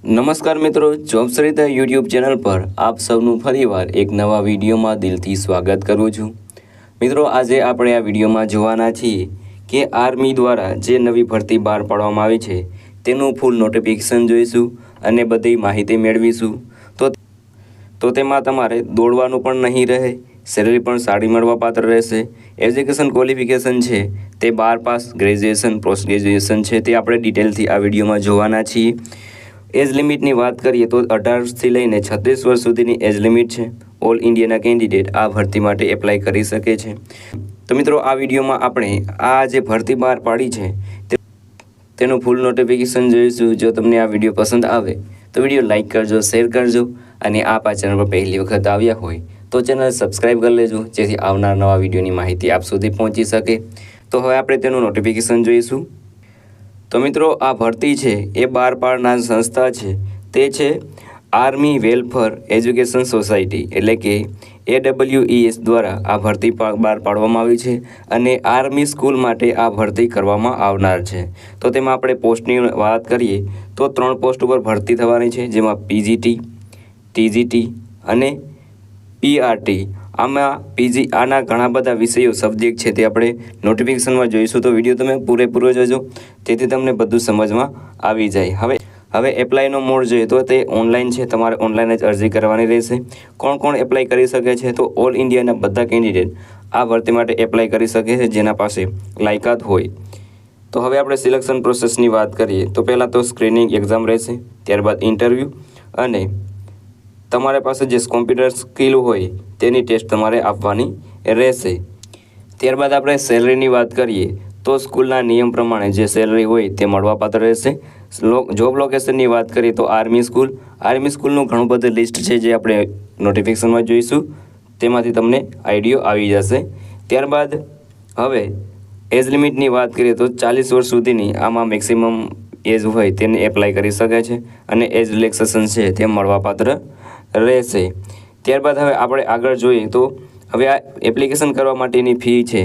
નમસ્કાર મિત્રો, job Sarita YouTube channel પર આપ સૌનું ફરીવાર એક નવા વિડીયોમાં દિલથી સ્વાગત કરું છું। મિત્રો, આજે આપણે આ વિડીયોમાં જોવાના છીએ કે આર્મી દ્વારા જે નવી ભરતી બહાર પાડવામાં આવી છે તેનું ફૂલ નોટિફિકેશન જોઈશું અને બધી માહિતી મેળવીશું। તો તેમાં તમારે દોડવાનું પણ નહીં રહે, સેલરી પણ સારી મળવાપાત્ર રહેશે। એજ્યુકેશન ક્વોલિફિકેશન છે તે 12 પાસ, ગ્રેજ્યુએશન, પોસ્ટ ગ્રેજ્યુએશન છે તે આપણે ડિટેલથી આ વિડીયોમાં જોવાના છીએ। એજ લિમિટની વાત કરીએ તો 18થી લઈને 36 વર્ષ સુધીની એજ લિમિટ છે। ઓલ ઇન્ડિયાના કેન્ડિડેટ આ ભરતી માટે એપ્લાય કરી શકે છે। તો મિત્રો, આ વિડીયોમાં આપણે આ જે ભરતી બહાર પાડી છે તેનું ફૂલ નોટિફિકેશન જોઈશું। જો તમને આ વિડીયો પસંદ આવે તો વિડીયો લાઇક કરજો, શેર કરજો અને આપ આ ચેનલ પર પહેલી વખત આવ્યા હોય તો ચેનલ સબસ્ક્રાઈબ કરી લેજો, જેથી આવનાર નવા વિડીયોની માહિતી આપ સુધી પહોંચી શકે। તો હવે આપણે તેનું નોટિફિકેશન જોઈશું। તો મિત્રો, આ ભરતી છે એ બહાર પાડનાર સંસ્થા છે તે છે આર્મી વેલફેર એજ્યુકેશન સોસાયટી એટલે કે AWES દ્વારા આ ભરતી બહાર પાડવામાં આવી છે અને આર્મી સ્કૂલ માટે આ ભરતી કરવામાં આવનાર છે। તો તેમાં આપણે પોસ્ટની વાત કરીએ તો 3 પોસ્ટ ઉપર ભરતી થવાની છે, જેમાં PGT, TGT અને PRT। આમાં આના ઘણા બધા વિષયો સબ્જેક્ટ છે તે આપણે નોટિફિકેશનમાં જોઈશું। તો વિડીયો તમે પૂરેપૂરો જોજો, તેથી તમને બધું સમજમાં આવી જાય। હવે એપ્લાયનો મોડ જોઈએ તો તે ઓનલાઈન છે, તમારે ઓનલાઈન જ અરજી કરવાની રહેશે। કોણ કોણ એપ્લાય કરી શકે છે? તો ઓલ ઇન્ડિયાના બધા કેન્ડિડેટ આ ભરતી માટે એપ્લાય કરી શકે છે જેના પાસે લાયકાત હોય। તો હવે આપણે સિલેક્શન પ્રોસેસની વાત કરીએ તો પહેલાં તો સ્ક્રીનિંગ એક્ઝામ રહેશે, ત્યારબાદ ઇન્ટરવ્યૂ અને તમારી પાસે જે કોમ્પ્યુટર સ્કિલ હોય તેની ટેસ્ટ તમારે આપવાની રહેશે। ત્યારબાદ આપણે સેલરીની વાત કરીએ તો સ્કૂલના નિયમ પ્રમાણે જે સેલરી હોય તે મળવાપાત્ર રહેશે। જોબ લોકેશનની વાત કરીએ તો આર્મી સ્કૂલનું ઘણું બધું લિસ્ટ છે જે આપણે નોટિફિકેશનમાં જોઈશું, તેમાંથી તમને આઈડિયો આવી જશે। ત્યારબાદ હવે એજ લિમિટની વાત કરીએ તો 40 વર્ષ સુધીની આમાં મેક્સિમમ એજ હોય તેને એપ્લાય કરી શકે છે અને એજ રિલેક્સેશન છે તે મળવાપાત્ર રહેશે। ત્યારબાદ હવે આપણે આગળ જોઈએ તો હવે આ એપ્લિકેશન કરવા માટેની ફી છે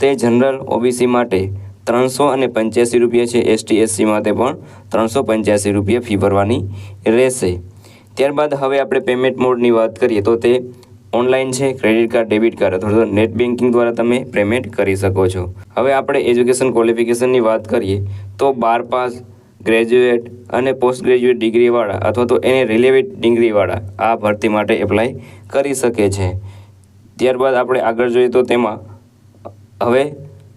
તે જનરલ OBC માટે 385 રૂપિયા છે, ST SC માટે પણ 385 રૂપિયા ફી ભરવાની રહેશે। ત્યારબાદ હવે આપણે પેમેન્ટ મોડની વાત કરીએ તો તે ઓનલાઈન છે, ક્રેડિટ કાર્ડ, ડેબિટ કાર્ડ અથવા તો નેટ બેન્કિંગ દ્વારા તમે પેમેન્ટ કરી શકો છો। હવે આપણે એજ્યુકેશન ક્વોલિફિકેશનની વાત કરીએ તો 12 પાસ, ગ્રેજ્યુએટ અને પોસ્ટ ગ્રેજ્યુએટ ડિગ્રીવાળા અથવા તો એને રિલેવેન્ટ ડિગ્રીવાળા આ ભરતી માટે એપ્લાય કરી શકે છે। ત્યારબાદ આપણે આગળ જોઈએ તો તેમાં હવે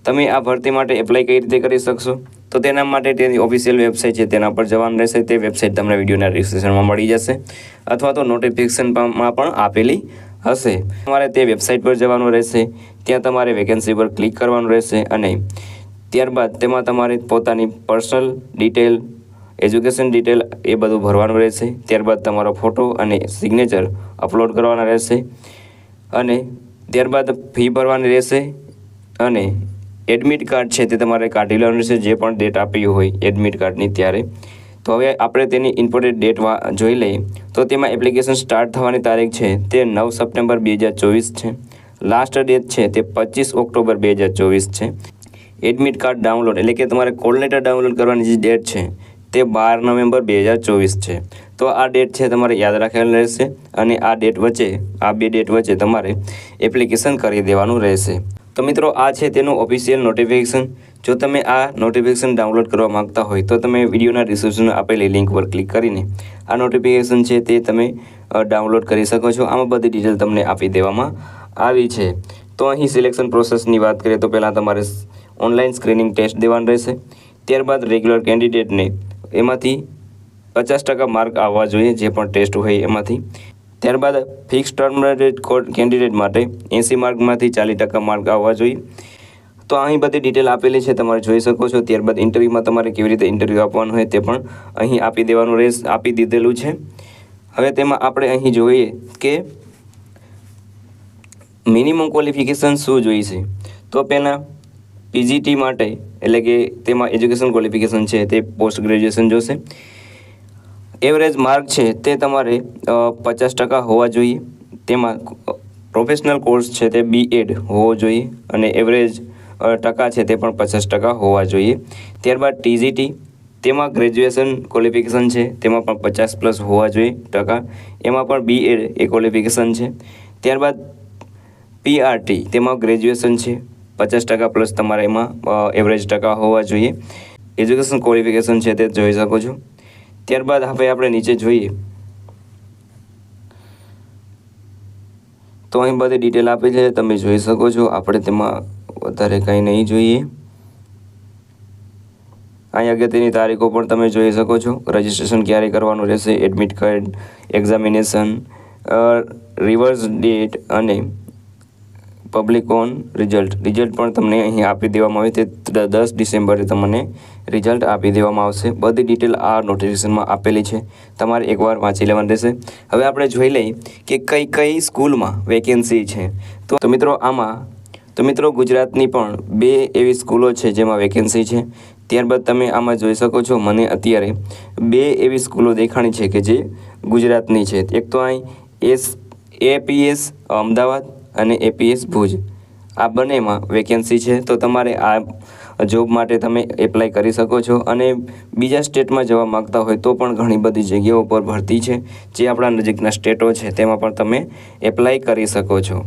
તમે આ ભરતી માટે એપ્લાય કઈ રીતે કરી શકશો? તો તેના માટે તેની ઓફિશિયલ વેબસાઇટ છે તેના પર જવાનું રહેશે। તે વેબસાઇટ તમને વિડીયોના ડિસ્ક્રિપ્શનમાં મળી જશે અથવા તો નોટિફિકેશનમાં પણ આપેલી હશે। તમારે તે વેબસાઇટ પર જવાનું રહેશે, ત્યાં તમારે વેકેન્સી પર ક્લિક કરવાનું રહેશે અને ત્યારબાદ તેમાં તમારે પોતાની પર્સનલ ડિટેલ, એજ્યુકેશન ડિટેલ એ બધું ભરવાનું રહેશે। ત્યારબાદ તમારો ફોટો અને સિગ્નેચર અપલોડ કરવાના રહેશે અને ત્યારબાદ ફી ભરવાની રહેશે અને એડમિટ કાર્ડ છે તે તમારે કાઢી લેવાનું રહેશે, જે પણ ડેટ આપી હોય એડમિટ કાર્ડની ત્યારે। તો હવે આપણે તેની ઇમ્પોર્ટેન્ટ ડેટ જોઈ લઈએ તો તેમાં એપ્લિકેશન સ્ટાર્ટ થવાની તારીખ છે તે 9 સપ્ટેમ્બર 2024 છે, લાસ્ટ ડેટ છે તે 25 ઓક્ટોબર 2024 છે। એડમિટ કાર્ડ ડાઉનલોડ એટલે કે તમારે કોલ લેટર ડાઉનલોડ કરવાની જે ડેટ છે તે 12 નવેમ્બર 2024 છે। તો આ ડેટ છે તમારે યાદ રાખેલી રહેશે અને આ બે ડેટ વચ્ચે તમારે એપ્લિકેશન કરી દેવાનું રહેશે। તો મિત્રો, આ છે તેનું ઓફિશિયલ નોટિફિકેશન। જો તમે આ નોટિફિકેશન ડાઉનલોડ કરવા માંગતા હોય તો તમે વિડીયોના ડિસ્ક્રિપ્શનમાં આપેલી લિંક પર ક્લિક કરીને આ નોટિફિકેશન છે તે તમે ડાઉનલોડ કરી શકો છો। આમાં બધી ડિટેલ તમને આપી દેવામાં આવી છે। તો અહીં સિલેક્શન પ્રોસેસની વાત કરીએ તો પહેલાં તમારે ઓનલાઈન સ્ક્રીનિંગ ટેસ્ટ દેવાનું રહેશે, ત્યારબાદ રેગ્યુલર કેન્ડિડેટને એમાંથી 50% માર્ક આવવા જોઈએ જે પણ ટેસ્ટ હોય એમાંથી। ત્યારબાદ ફિક્સ ટર્મ કેન્ડિડેટ માટે 80 માર્કમાંથી 40% માર્ક આવવા જોઈએ। તો અહીં બધી ડિટેલ આપેલી છે, તમારે જોઈ શકો છો। ત્યારબાદ ઇન્ટરવ્યૂમાં તમારે કેવી રીતે ઇન્ટરવ્યૂ આપવાનું હોય તે પણ અહીં આપી દીધેલું છે। હવે તેમાં આપણે અહીં જોઈએ કે મિનિમમ ક્વોલિફિકેશન શું જોઈશે? તો પહેલાં PGT માટે એટલે કે તેમાં એજ્યુકેશન ક્વોલિફિકેશન છે તે પોસ્ટ ગ્રેજ્યુએશન જોશે। એવરેજ માર્ક છે તે તમારે 50% હોવા જોઈએ, તેમાં પ્રોફેશનલ કોર્સ છે તે BEd હોવો જોઈએ અને એવરેજ ટકા છે તે પણ 50% હોવા જોઈએ। ત્યારબાદ TGT તેમાં ગ્રેજ્યુએશન ક્વોલિફિકેશન છે, તેમાં પણ 50+ હોવા જોઈએ ટકા, એમાં પણ BEd એ ક્વોલિફિકેશન છે. ત્યારબાદ PRT તેમાં ગ્રેજ્યુએશન છે, 50% તમારે એમાં એવરેજ ટકા હોવા જોઈએ. એજ્યુકેશન ક્વોલિફિકેશન છે તે જોઈ શકો છો. ત્યારબાદ હવે આપણે નીચે જોઈએ તો અહીં બધી ડિટેલ આપી છે, તમે જોઈ શકો છો. આપણે તેમાં વધારે કંઈ નહીં જોઈએ. અહીં અગત્યની તારીખો પણ તમે જોઈ શકો છો. રજિસ્ટ્રેશન ક્યારે કરવાનું રહેશે, admit card, examination, reverse date અને પબ્લિક ઓન રિઝલ્ટ પણ તમને અહીં આપી દેવામાં આવે. તે 10 ડિસેમ્બરે તમને રિઝલ્ટ આપી દેવામાં આવશે. બધી ડિટેલ આ નોટિફિકેશનમાં આપેલી છે, તમારે એકવાર વાંચી લેવાની રહેશે. હવે આપણે જોઈ લઈએ કે કઈ સ્કૂલમાં વેકેન્સી છે. તો મિત્રો ગુજરાતની પણ 2 એવી સ્કૂલો છે જેમાં વેકેન્સી છે. ત્યારબાદ તમે આમાં જોઈ શકો છો, મને અત્યારે 2 એવી સ્કૂલો દેખાણી છે કે જે ગુજરાતની છે. એક તો અહીં APS અમદાવાદ અને APS ભુજ, આ બંનેમાં વેકેન્સી છે. તો તમારે આ જોબ માટે તમે એપ્લાય કરી શકો છો. અને બીજા સ્ટેટમાં જવા માગતા હોય તો પણ ઘણી બધી જગ્યાઓ પર ભરતી છે, જે આપણા નજીકના સ્ટેટો છે તેમાં પણ તમે એપ્લાય કરી શકો છો.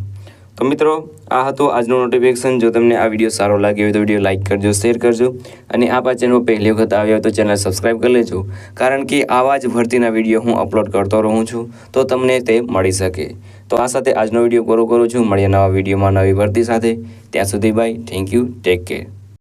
તો મિત્રો, આ હતું આજનું નોટિફિકેશન. જો તમને આ વિડીયો સારો લાગ્યો હોય તો વિડીયો લાઇક કરજો, શેર કરજો, અને આ ચેનલ પહેલી વખત આવ્યો હોય તો ચેનલ સબસ્ક્રાઈબ કરી લેજો, કારણ કે આવા જ ભરતીના વિડીયો હું અપલોડ કરતો રહું છું, તો તમને તે મળી શકે. તો આ સાથે આજનો વિડીયો પૂરો કરું છું. મળીએ નવા વિડીયોમાં નવી ભરતી સાથે. ત્યાં સુધી bye, thank you, take care.